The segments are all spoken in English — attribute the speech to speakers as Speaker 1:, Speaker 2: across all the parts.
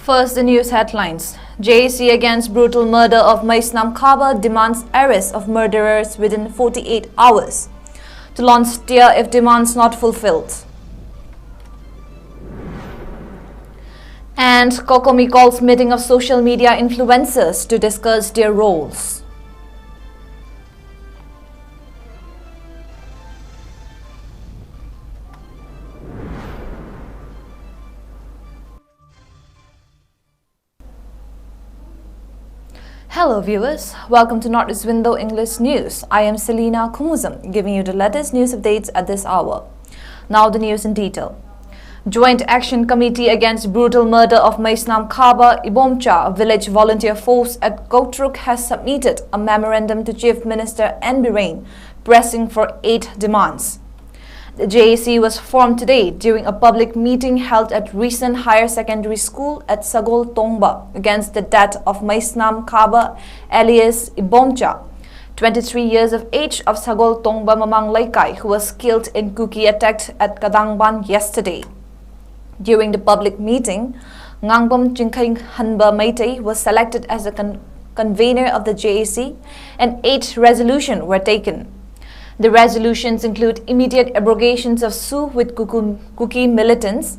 Speaker 1: First, the news headlines. JAC against brutal murder of 𝐍𝐞𝐰𝐬 demands arrest of murderers within 48 hours. To launch steer if demands not fulfilled. And Kokomi calls meeting of social media influencers to discuss their roles. Hello viewers, welcome to Northeast Window English News. I am CELINA 𝐂𝐤𝐯𝐿, giving you the latest news updates at this hour. Now the news in detail. Joint Action Committee against brutal murder of 𝐍𝐞𝐰𝐬, a village volunteer force at Kotruk, has submitted a memorandum to Chief Minister 𝐁𝐵𝐵𝐻 pressing for 8 demands. The JAC was formed today during a public meeting held at recent higher secondary school at Sagol Tongba against the death of 𝐍𝐞𝐰𝐬 alias 𝐵𝐵𝐻, 23 years of age, of Sagol Tongba Mamang Laikai, who was killed in Kuki attack at Kadangban yesterday. During the public meeting, Ngangbom Chingkheng-hanba Meitei was selected as the convener of the JAC, and 8 resolutions were taken. The resolutions include immediate abrogations of SU with Kuki militants,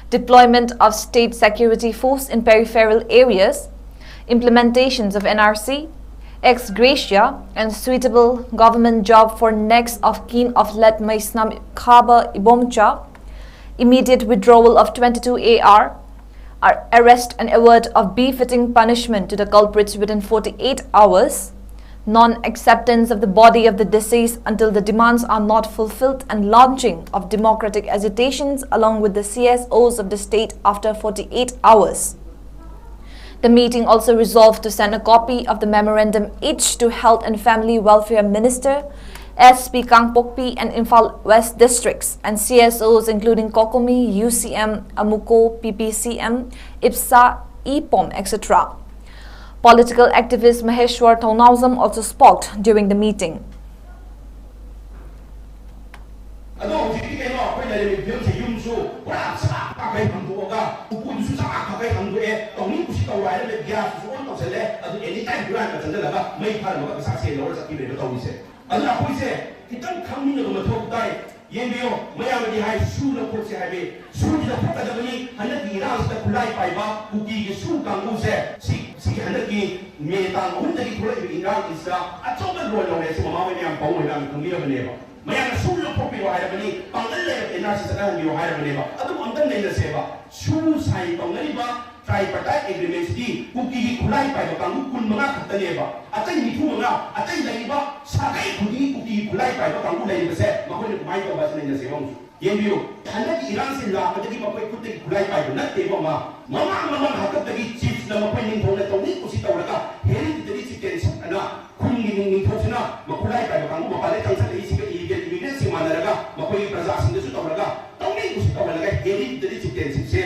Speaker 1: deployment of state security force in peripheral areas, implementations of NRC, ex gratia, and suitable government job for next of kin of led 𝐍𝐞𝐰𝐬, immediate withdrawal of 22 AR, arrest and award of befitting punishment to the culprits within 48 hours, non-acceptance of the body of the deceased until the demands are not fulfilled, and launching of democratic agitations along with the CSOs of the state after 48 hours. The meeting also resolved to send a copy of the memorandum each to Health and Family Welfare Minister, SP Kangpokpi and Imphal West districts, and CSOs including Kokomi, UCM, Amuko, PPCM, IPSA, EPOM, etc. Political activist Maheshwar Thaunawsam also spoke during the meeting.
Speaker 2: Yenbiyo, mayamadi hai su na khot se hai su da phakadabani hanaki irasta khulai paiba kuki ge su kangu se si hanaki me tang hundagi khulai irang isra achoba role no se mama me am pawu na khamiya baneba mayam su na phopi wa hai bani pangal le energy sa kan biyo hai baneba adu amtan nei na seba su sai pangali ba tripartite agreements di kuki ge khulai paiba kangu kun manga khataneba atai mithu manga atai laiba sagai khudi kuki khulai paiba kangu laiba se makoi mai to bas nei na se bang yenbiyo hanaki irang sin la kadagi makoi kutti khulai paiba natte ba mama hakatagi chief na makoi ning thona tawni kusi tawraka heri tadi chicken ana kungi ning thosina makulai paiba kangu mapale tangsa dei siga ige ige si manaraga makoi praja sin su tawraga tawni kusi tawraga heri tadi chicken se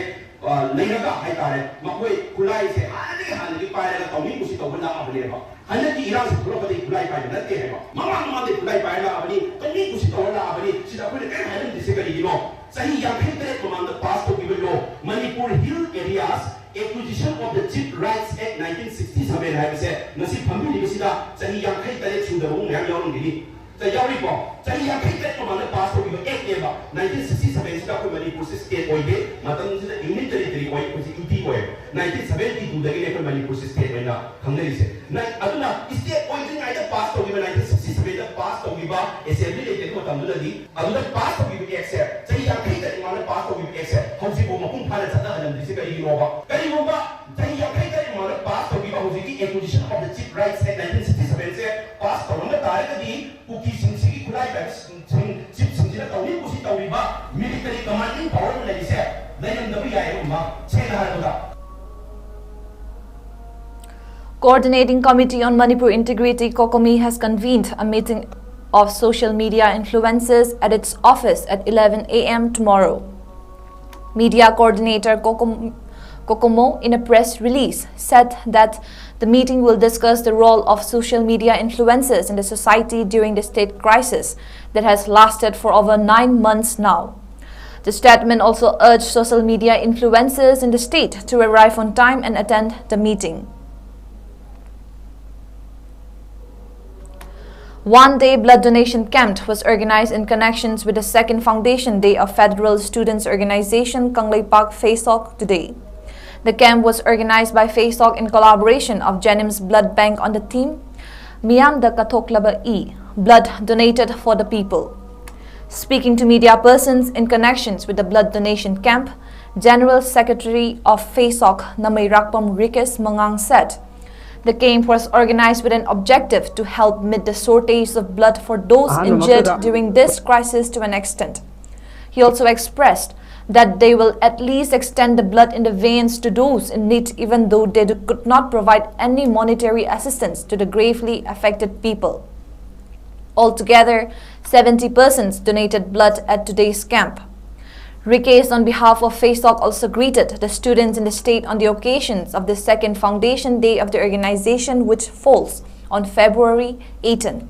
Speaker 2: leiraga hai tare makoi kulai se hanagi pairaga tawni kusi tawna ableba hanaki irang se kulai paiba natte heba mama de kulai paira abani tawni kusi tawna abani sida koi kai hain dise gari no sahi ya phete command pass to give law manipur hill areas acquisition of the Chip Rights Act 1967 hai se nasi phambi ni sida sahi ya khai tare chuda bong yang yaung gini ta yauri ko sahi ya khai tare command pass to give act eba 1967 sida ko manipur state oibe matang sida unit territory oi ko UT ko 1972 dagi ne ko manipur state oina khamnei se na aduna state oi ding ai da pass to give 1967 da pass to give assembly le ko tamdula di aduna pass to give act se sahi ya khai tare command pass to give act se hausi ko mapung phara chata adam dise ka ino ba kari mo ba sahi ya khai tare command pass to give hausi ki acquisition of the Chip Rights Act 1967 se pass to na tare di kuki singsi kulai ba chip singsi na tawni kusi tawri ba military commanding power le se dayan dabi ai ma chena ha ba.
Speaker 1: Coordinating Committee on Manipur Integrity Kokomi has convened a meeting of social media influencers at its office at 11 a.m. tomorrow. Media coordinator Kokomo, in a press release, said that the meeting will discuss the role of social media influencers in the society during the state crisis that has lasted for over 9 months now. The statement also urged social media influencers in the state to arrive on time and attend the meeting. One-day blood donation camp was organized in connections with the second Foundation Day of Federal Students Organization 𝐂𝐈𝐒 today. The camp was organized by 𝐂𝐈𝐒 in collaboration of Jennings Blood Bank on the theme ꯃꯤꯌꯥꯝꯗ ꯀꯠꯊꯣꯛꯂꯕ ꯏ, blood donated for the people. Speaking to media persons in connections with the blood donation camp, General Secretary of 𝐂𝐈𝐒 Namayrakpam Rikes Mangang said, the camp was organized with an objective to help meet the shortage of blood for those injured during this crisis to an extent. He also expressed that they will at least extend the blood in the veins to those in need even though they could not provide any monetary assistance to the gravely affected people. Altogether, 70 persons donated blood at today's camp. Rikes, on behalf of 𝐂𝐈𝐒, also greeted the students in the state on the occasions of the second Foundation Day of the organization, which falls on February 18.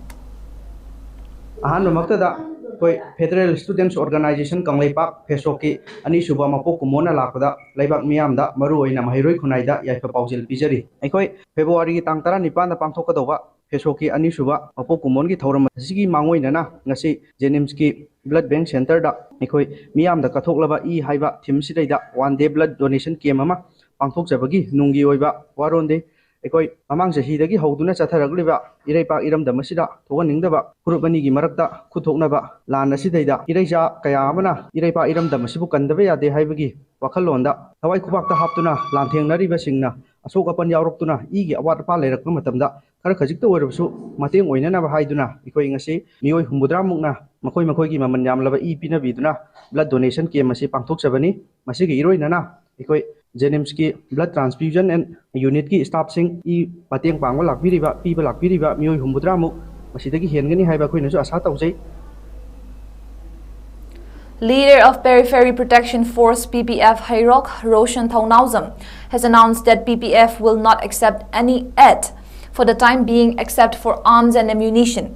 Speaker 3: Federal Students Organization 𝐂𝐈𝐒 ꯑꯅꯤꯁꯨꯕ ꯃꯄꯣꯛ ꯀꯨꯝꯑꯣꯟꯅ ꯂꯥꯛꯄꯗ ꯂꯩꯕꯥꯛ ꯃꯤꯌꯥꯝꯗ ꯃꯔꯨꯑꯣꯏꯅ ꯃꯍꯩꯔꯣꯏ ꯈꯨꯟꯅꯥꯏꯗ ꯌꯥꯏꯐ ꯄꯥꯎꯖꯦꯜ ꯄꯤꯖꯔꯤ꯫ ꯑꯩꯈꯣꯏ ꯐꯦꯕ꯭ꯔꯨꯋꯥꯔꯤꯒꯤ ꯇꯥꯡ 19ꯗ ꯄꯥꯡꯊꯣꯛꯀꯗꯧꯕ 𝐂𝐈𝐒ꯒꯤ ꯑꯅꯤꯁꯨꯕ ꯃꯄꯣꯛ ꯀꯨꯝꯑꯣꯟꯒꯤ ꯊꯧꯔꯝ ꯑꯁꯤꯒꯤ ꯃꯥꯡꯑꯣꯏꯅꯅ ꯉꯁꯤ ꯖꯦꯅꯤꯝꯁꯀꯤ ꯕ꯭ꯂꯗ ꯕꯦꯡꯛ ꯁꯦꯟꯇꯔꯗ ꯑꯩꯈꯣꯏ ꯃꯤꯌꯥꯝꯗ ꯀꯠꯊꯣꯛꯂꯕ ꯏ ꯍꯥꯏꯕ ꯊꯤꯝꯁꯤꯗꯩꯗ one day blood donation camp ꯑꯃ ꯄꯥꯡꯊꯣꯛꯆꯕꯒꯤ ꯅꯨꯡꯒꯤ ꯑꯣꯏꯕ ꯋꯥꯔꯣꯜꯗꯤ ꯑꯩꯈꯣꯏ ꯃꯃꯥꯡ ꯆꯍꯤꯗꯒꯤ ꯍꯧꯗꯨꯅ ꯆꯠꯊꯔꯛꯂꯤꯕ ꯏꯔꯩꯄꯥꯛ ꯏꯔꯝꯗꯝ ꯑꯁꯤꯗ ꯊꯣꯛꯍꯟꯅꯤꯡꯗꯕ ꯐꯨꯔꯨꯞ ꯑꯅꯤꯒꯤ ꯃꯔꯛꯇ ꯈꯨꯠꯊꯣꯛꯅꯕ ꯂꯥꯟ ꯑꯁꯤꯗꯩꯗ ꯏꯔꯩꯆꯥ ꯀꯌꯥ ꯑꯃꯅ ꯏꯔꯩꯄꯥꯛ ꯏꯔꯝꯗꯝ ꯑꯁꯤꯕꯨ ꯀꯟꯗꯕ ꯌꯥꯗꯦ ꯍꯥꯏꯕꯒꯤ ꯋꯥꯈꯜꯂꯣꯟꯗ ꯊꯋꯥꯏ ꯈꯨꯄꯥꯛꯇ ꯍꯥꯞꯇꯨꯅ ꯂꯥꯟꯊꯦꯡꯅꯔꯤꯕꯁꯤꯡꯅ ꯑꯁꯣꯛ ꯑꯄꯟ ꯌꯥꯎꯔꯛꯇꯨꯅ ꯏꯒꯤ ꯑꯋꯥꯠ ꯑꯄꯥ ꯂꯩꯔꯛꯄ ꯃꯇꯝꯗ ꯈꯔ ꯈꯖꯤꯛꯇ ꯑꯣꯏꯔꯕꯁꯨ ꯃꯇꯦꯡ ꯑꯣꯏꯅꯅꯕ ꯍꯥꯏꯗꯨꯅ ꯑꯩꯈꯣꯏ ꯉꯁꯤ ꯃꯤꯑꯣꯏ 50 ꯃꯨꯛꯅ ꯃꯈꯣꯏꯒꯤ ꯃꯃꯜ ꯌꯥꯝꯂꯕ ꯏ ꯄꯤꯅꯕꯤꯗꯨꯅ ꯕ꯭ꯂꯗ ꯗꯣꯅꯦꯁꯟ ꯀꯦꯝꯞ ꯑꯁꯤ ꯄꯥꯡꯊꯣꯛꯆꯕꯅꯤ꯫ ꯃꯁꯤꯒꯤ ꯏꯔꯣꯏꯅꯅ ꯑꯩꯈꯣꯏ ꯖꯦꯅꯤꯝꯁꯀꯤ ꯕ꯭ꯂꯗ ꯇ꯭ꯔꯥꯟꯁꯐ꯭ꯌꯨꯖꯟ ꯑꯦꯟ ꯌꯨꯅꯤꯠꯀꯤ ꯁ꯭ꯇꯥꯐꯁꯤꯡ ꯏ ꯃꯇꯦꯡ ꯄꯥꯡꯕ ꯄꯤꯕ ꯂꯥꯛꯄꯤꯔꯤꯕ ꯃꯤꯑꯣꯏ 50 ꯃꯨꯛ ꯃꯁꯤꯗꯒꯤ ꯍꯦꯟꯒꯅꯤ ꯍꯥꯏꯕ ꯑꯩꯈꯣꯏꯅꯁꯨ ꯑꯁꯥ ꯇꯧꯖꯩ꯫
Speaker 1: Leader of Periphery Protection Force PPF Hairok Roshan Thaunawjam has announced that PPF will not accept any aid for the time being except for arms and ammunition.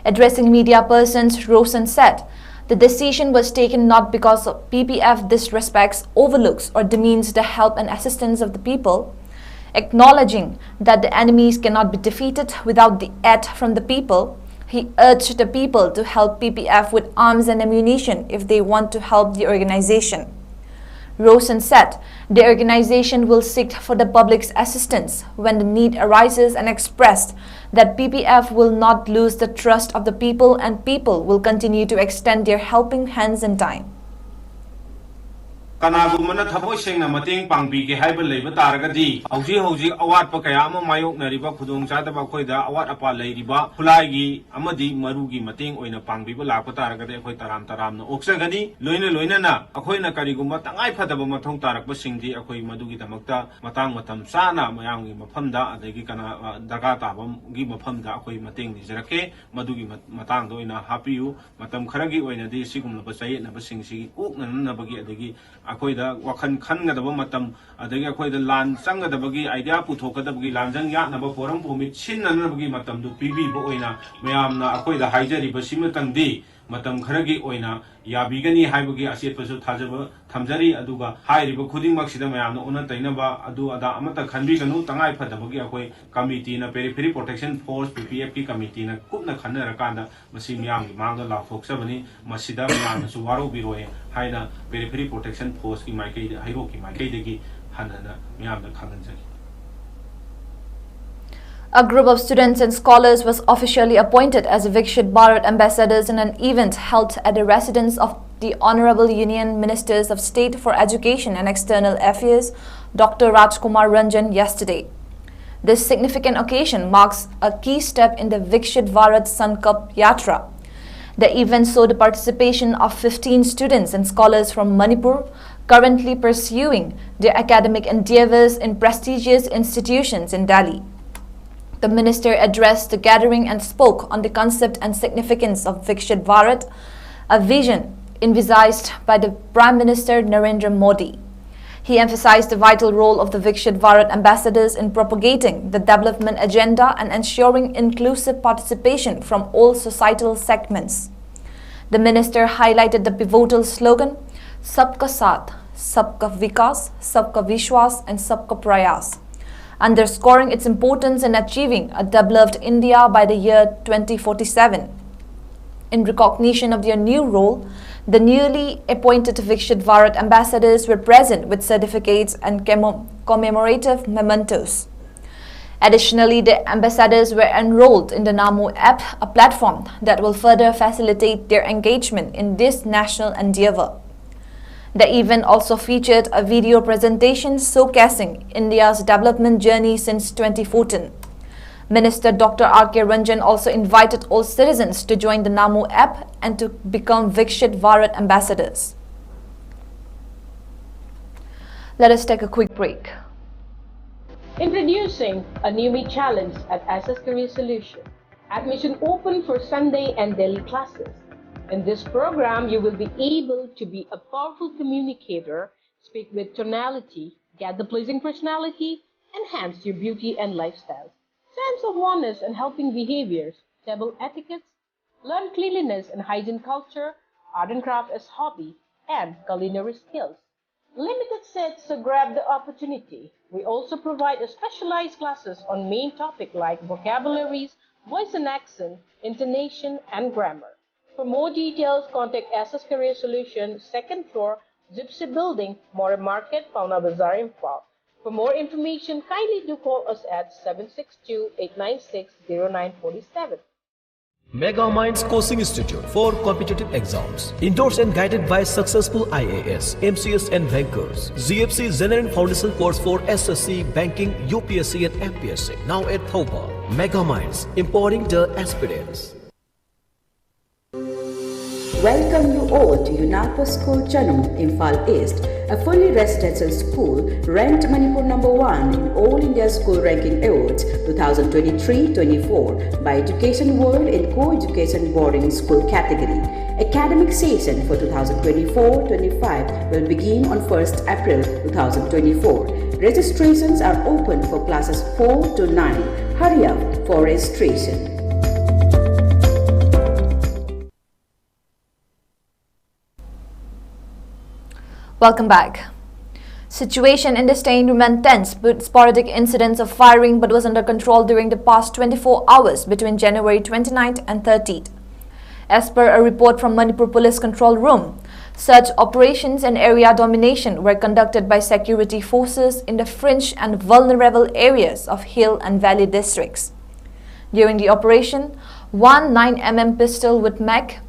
Speaker 1: Addressing media persons, Roshan said, the decision was taken not because PPF disrespects, overlooks or demeans the help and assistance of the people. Acknowledging that the enemies cannot be defeated without the aid from the people, he urged the people to help PPF with arms and ammunition if they want to help the organization. Roshan said the organization will seek for the public's assistance when the need arises and expressed that PPF will not lose the trust of the people and people will continue to extend their helping hands in time.
Speaker 4: Kanagumana thapoi sengna mating pangbige haiba leiba taragadi hauji awat pa kaya ama mayoknariba khudongchadaba khoida awat apa leiriba khulaigi amadi marugi mating oina pangbiba lakpa taragadi akhoi taram oksagani loina na akhoina karigumba tangai phadaba mathong tarakba singdi akhoi madugi damakta matang matam sana mayamgi mafamda adagi kana daga tabam gi mafamda akhoi mating dijarake madugi matang doina hapiu matam kharagi oina di sigumna basai na basingsi ukna na bagi adagi akoida wakhan khangadaba matam adagi akoida lan changadabagi idea puthokadabagi lanjang yaknaba forum pomit sinnanabagi matam du pibi bo oina mayamna akoida haijari basima tangdi matam kharagi oina yabigani haibagi asetpasu thajaba thamjari aduga hairiba khuding maksida mayamna ona tainaba adu ada amata khanbi ganu tangai phadabagi akoi committee na periphery protection force PPF ki committee na kupna khanna rakanda masi miyam gi mangda la foksabani masida mayamna su waro biroe haina periphery protection force ki maikei da hairo ki maikei degi hanana miyamna khanganjagi.
Speaker 1: A group of students and scholars was officially appointed as Viksit Bharat ambassadors in an event held at the residence of the Honorable Union Ministers of State for Education and External Affairs, Dr. Rajkumar Ranjan, yesterday. This significant occasion marks a key step in the Viksit Bharat Sankalp Yatra. The event saw the participation of 15 students and scholars from Manipur, currently pursuing their academic endeavors in prestigious institutions in Delhi. The minister addressed the gathering and spoke on the concept and significance of Viksit Bharat, a vision envisaged by the Prime Minister Narendra Modi. He emphasized the vital role of the Viksit Bharat ambassadors in propagating the development agenda and ensuring inclusive participation from all societal segments. The minister highlighted the pivotal slogan, सबका साथ, सबका विकास, सबका विश्वास, and सबका प्रयास, underscoring its importance in achieving a developed India by the year 2047. In recognition of their new role, the newly appointed Viksit Bharat ambassadors were present with certificates and commemorative mementos. Additionally, the ambassadors were enrolled in the NAMO app, a platform that will further facilitate their engagement in this national endeavor. The event also featured a video presentation showcasing India's development journey since 2014. Minister Dr. R.K. Ranjan also invited all citizens to join the NAMO app and to become Viksit Bharat ambassadors. Let us take a quick break.
Speaker 5: Introducing a new me challenge at SS Career Solution. Admission open for Sunday and daily classes. In this program, you will be able to be a powerful communicator, speak with tonality, get the pleasing personality, enhance your beauty and lifestyle, sense of oneness and helping behaviors, table etiquettes, learn cleanliness and hygiene culture, art and craft as hobby, and culinary skills. Limited sets, so grab the opportunity. We also provide a specialized classes on main topic like vocabularies, voice and accent, intonation, and grammar. For more details, contact SS Career Solution, 2nd floor, Gypsy Building, More Market, Pauna Bazaar, Imphal. For more information, kindly do call us at 762-896-0947.
Speaker 6: Mega Minds Coaching Institute for competitive exams. Endorsed and guided by successful IAS, MCS and bankers. ZFC General Foundation course for SSC, Banking, UPSC and FPSC. Now at Thoba. Mega Minds, empowering the aspirants.
Speaker 7: Welcome you all to UNAPO School Chanum, Imphal East, a fully residential school ranked Manipur #1 in All India School Ranking Awards 2023-24 by Education World in Co-Education Boarding School category. Academic session for 2024-25 will begin on 1st April 2024. Registrations are open for classes 4 to 9. Hurry up for registration.
Speaker 1: Welcome back. Situation in the state remained tense with sporadic incidents of firing but was under control during the past 24 hours between January 29th and 30th. As per a report from Manipur Police Control Room, such operations and area domination were conducted by security forces in the fringe and vulnerable areas of hill and valley districts. During the operation, one 9mm pistol with mag,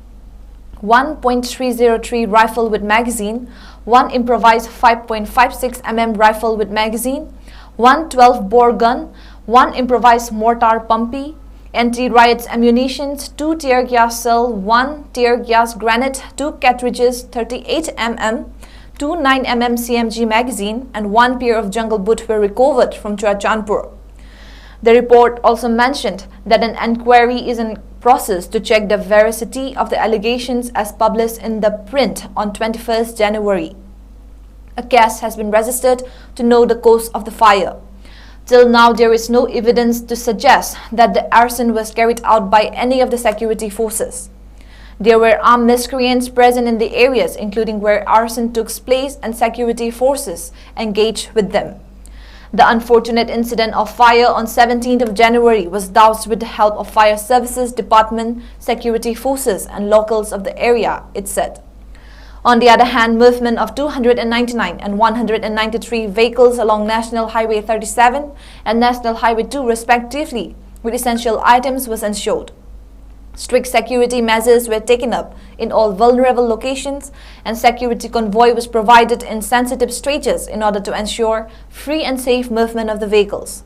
Speaker 1: 1.303 rifle with magazine, one improvised 5.56mm rifle with magazine, one 12-bore gun, one improvised mortar pumpy, anti-riots ammunitions, 2 tear gas cell, 1 tear gas granite, 2 cartridges, 38mm, 2 9mm CMG magazine, and 1 pair of jungle boot were recovered from Churachandpur. The report also mentioned that an inquiry is in process to check the veracity of the allegations as published in the print on 21st January. A case has been registered to know the cause of the fire. Till now, there is no evidence to suggest that the arson was carried out by any of the security forces. There were armed miscreants present in the areas, including where arson took place, and security forces engaged with them. The unfortunate incident of fire on 17th of January was doused with the help of Fire Services Department, security forces and locals of the area, it said. On the other hand, movement of 299 and 193 vehicles along National Highway 37 and National Highway 2 respectively with essential items was ensured. Strict security measures were taken up in all vulnerable locations and security convoy was provided in sensitive stretches in order to ensure free and safe movement of the vehicles.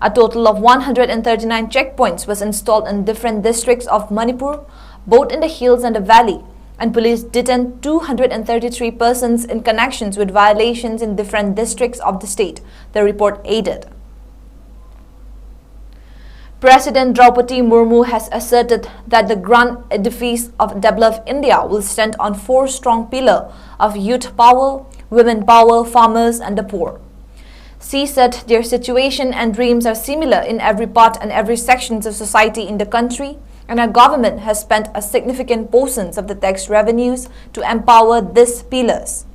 Speaker 1: A total of 139 checkpoints was installed in different districts of Manipur, both in the hills and the valley, and police detained 233 persons in connections with violations in different districts of the state, the report added. President Draupadi Murmu has asserted that the grand edifice of developed India will stand on 4 strong pillars of youth power, women power, farmers and the poor. She said their situation and dreams are similar in every part and every sections of society in the country, and our government has spent a significant portion of the tax revenues to empower these pillars.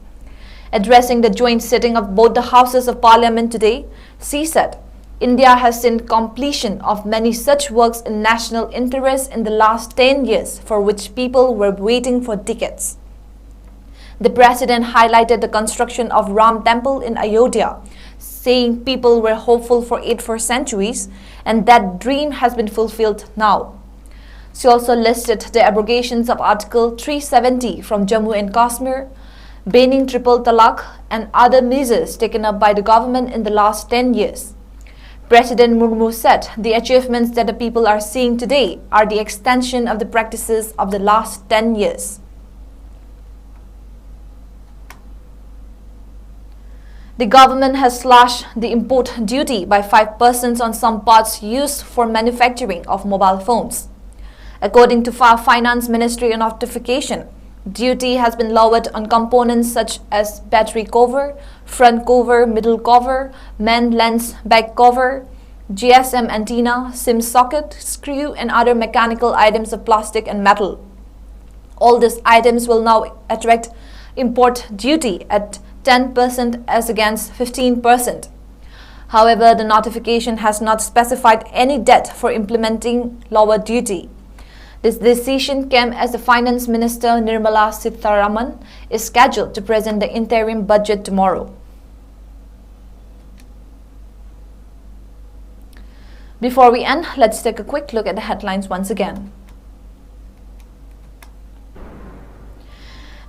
Speaker 1: Addressing the joint sitting of both the Houses of Parliament today, she said, India has seen completion of many such works in national interest in the last 10 years for which people were waiting for decades. The President highlighted the construction of Ram Temple in Ayodhya, saying people were hopeful for it for centuries and that dream has been fulfilled now. She also listed the abrogations of Article 370 from Jammu and Kashmir, banning triple talaq and other measures taken up by the government in the last 10 years. President Murmu said the achievements that the people are seeing today are the extension of the practices of the last 10 years. The government has slashed the import duty by 5% on some parts used for manufacturing of mobile phones. According to Finance Ministry notification, duty has been lowered on components such as battery cover, front cover, middle cover, main lens back cover, GSM antenna, SIM socket, screw and other mechanical items of plastic and metal. All these items will now attract import duty at 10% as against 15%. However, the notification has not specified any date for implementing lower duty. This decision came as the Finance Minister Nirmala Sitharaman is scheduled to present the interim budget tomorrow. Before we end, let's take a quick look at the headlines once again.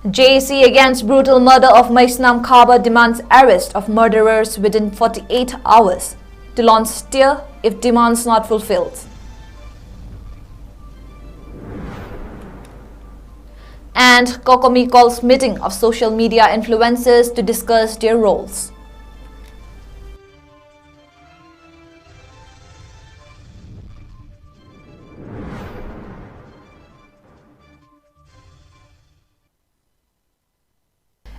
Speaker 1: JAC against brutal murder of Maisnam Khaba demands arrest of murderers within 48 hours. To launch steer if demands not fulfilled. And Kokomi calls meeting of social media influencers to discuss their roles.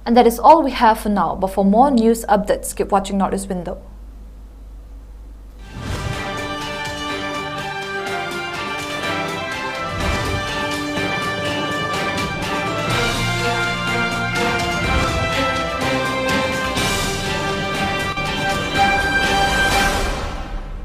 Speaker 1: And that is all we have for now, but for more news updates, keep watching Northeast Window.